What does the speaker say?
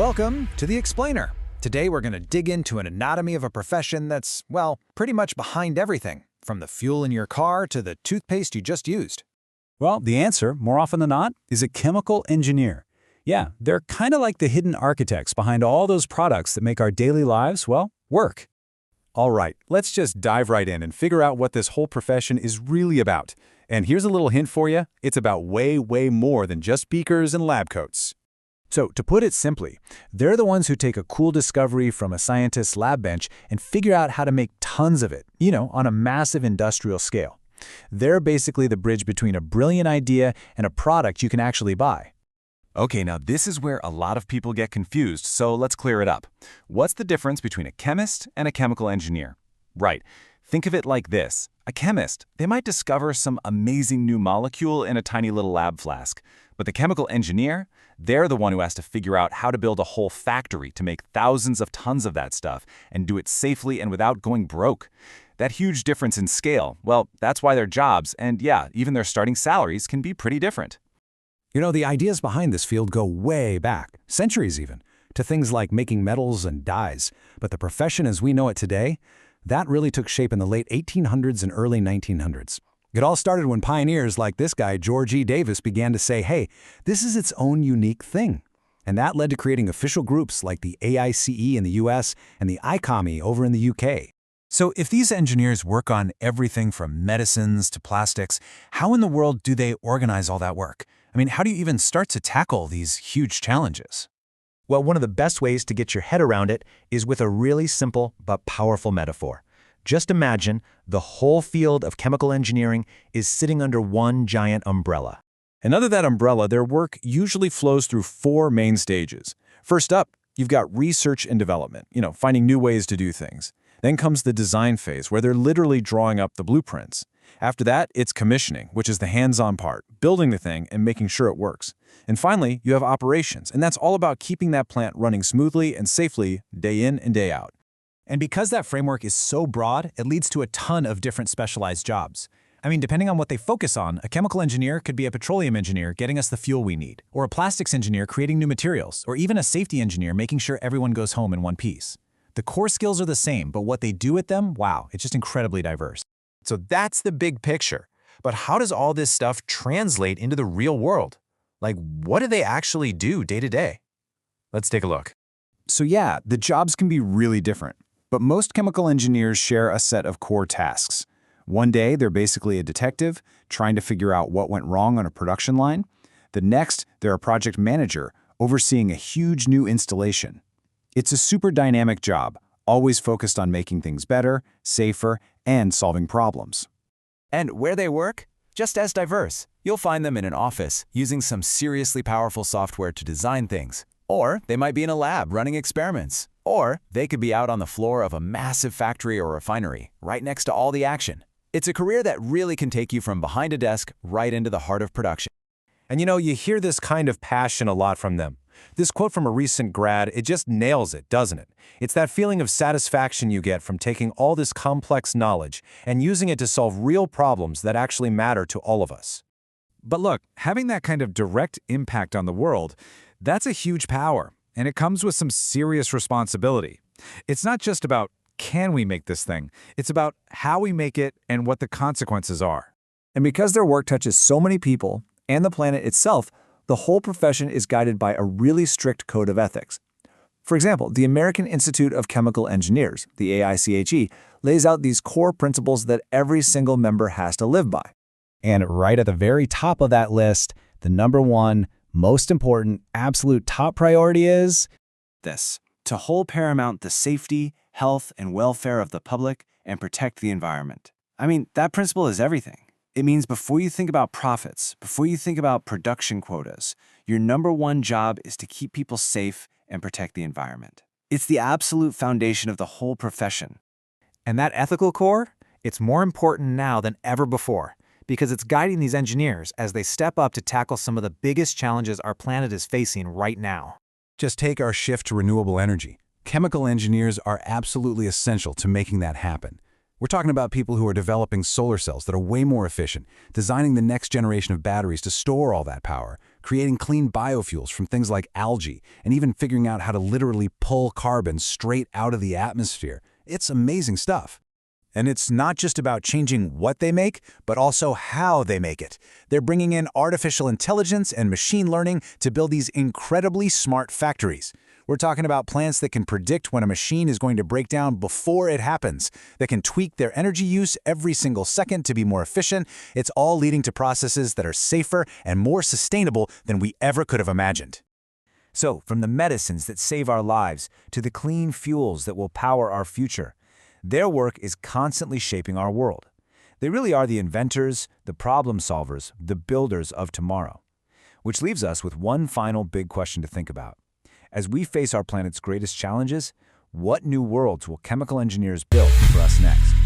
Welcome to The Explainer. Today we're going to dig into an anatomy of a profession that's, well, pretty much behind everything, from the fuel in your car to the toothpaste you just used. Well, the answer, more often than not, is a chemical engineer. Yeah, they're kind of like the hidden architects behind all those products that make our daily lives, well, work. All right, let's just dive right in and figure out what this whole profession is really about. And here's a little hint for you. It's about way more than just beakers and lab coats. So, to put it simply, they're the ones who take a cool discovery from a scientist's lab bench and figure out how to make tons of it, on a massive industrial scale. They're basically the bridge between a brilliant idea and a product you can actually buy. Okay, now this is where a lot of people get confused, so let's clear it up. What's the difference between a chemist and a chemical engineer? Right. Think of it like this. A chemist, they might discover some amazing new molecule in a tiny little lab flask. But the chemical engineer, they're the one who has to figure out how to build a whole factory to make thousands of tons of that stuff and do it safely and without going broke. That huge difference in scale, well, that's why their jobs and, yeah, even their starting salaries can be pretty different. The ideas behind this field go way back, centuries even, to things like making metals and dyes. But the profession as we know it today, that really took shape in the late 1800s and early 1900s. It all started when pioneers like this guy, George E. Davis, began to say, hey, this is its own unique thing. And that led to creating official groups like the AICE in the US and the ICOME over in the UK. So if these engineers work on everything from medicines to plastics, how in the world do they organize all that work? How do you even start to tackle these huge challenges? Well, one of the best ways to get your head around it is with a really simple but powerful metaphor. Just imagine the whole field of chemical engineering is sitting under one giant umbrella. And under that umbrella, their work usually flows through four main stages. First up, you've got research and development, finding new ways to do things. Then comes the design phase, where they're literally drawing up the blueprints. After that, it's commissioning, which is the hands-on part, building the thing and making sure it works. And finally, you have operations, and that's all about keeping that plant running smoothly and safely day in and day out. And because that framework is so broad, it leads to a ton of different specialized jobs. Depending on what they focus on, a chemical engineer could be a petroleum engineer getting us the fuel we need, or a plastics engineer creating new materials, or even a safety engineer making sure everyone goes home in one piece. The core skills are the same, but what they do with them, wow, it's just incredibly diverse. So that's the big picture. But how does all this stuff translate into the real world? Like, what do they actually do day to day? Let's take a look. So yeah, the jobs can be really different. But most chemical engineers share a set of core tasks. One day, they're basically a detective, trying to figure out what went wrong on a production line. The next, they're a project manager, overseeing a huge new installation. It's a super dynamic job, always focused on making things better, safer, and solving problems. And where they work? Just as diverse. You'll find them in an office, using some seriously powerful software to design things. Or they might be in a lab running experiments. Or they could be out on the floor of a massive factory or refinery, right next to all the action. It's a career that really can take you from behind a desk right into the heart of production. And you hear this kind of passion a lot from them. This quote from a recent grad, it just nails it, doesn't it? It's that feeling of satisfaction you get from taking all this complex knowledge and using it to solve real problems that actually matter to all of us. But look, having that kind of direct impact on the world, that's a huge power, and it comes with some serious responsibility. It's not just about can we make this thing, it's about how we make it and what the consequences are. And because their work touches so many people and the planet itself, the whole profession is guided by a really strict code of ethics. For example, the American Institute of Chemical Engineers, the AICHE, lays out these core principles that every single member has to live by. And right at the very top of that list, the number one, most important, absolute top priority is this: to hold paramount the safety, health, and welfare of the public and protect the environment. That principle is everything. It means before you think about profits, before you think about production quotas, your number one job is to keep people safe and protect the environment. It's the absolute foundation of the whole profession. And that ethical core, it's more important now than ever before, because it's guiding these engineers as they step up to tackle some of the biggest challenges our planet is facing right now. Just take our shift to renewable energy. Chemical engineers are absolutely essential to making that happen. We're talking about people who are developing solar cells that are way more efficient, designing the next generation of batteries to store all that power, creating clean biofuels from things like algae, and even figuring out how to literally pull carbon straight out of the atmosphere. It's amazing stuff. And it's not just about changing what they make, but also how they make it. They're bringing in artificial intelligence and machine learning to build these incredibly smart factories. We're talking about plants that can predict when a machine is going to break down before it happens, that can tweak their energy use every single second to be more efficient. It's all leading to processes that are safer and more sustainable than we ever could have imagined. So, from the medicines that save our lives to the clean fuels that will power our future, their work is constantly shaping our world. They really are the inventors, the problem solvers, the builders of tomorrow. Which leaves us with one final big question to think about. As we face our planet's greatest challenges, what new worlds will chemical engineers build for us next?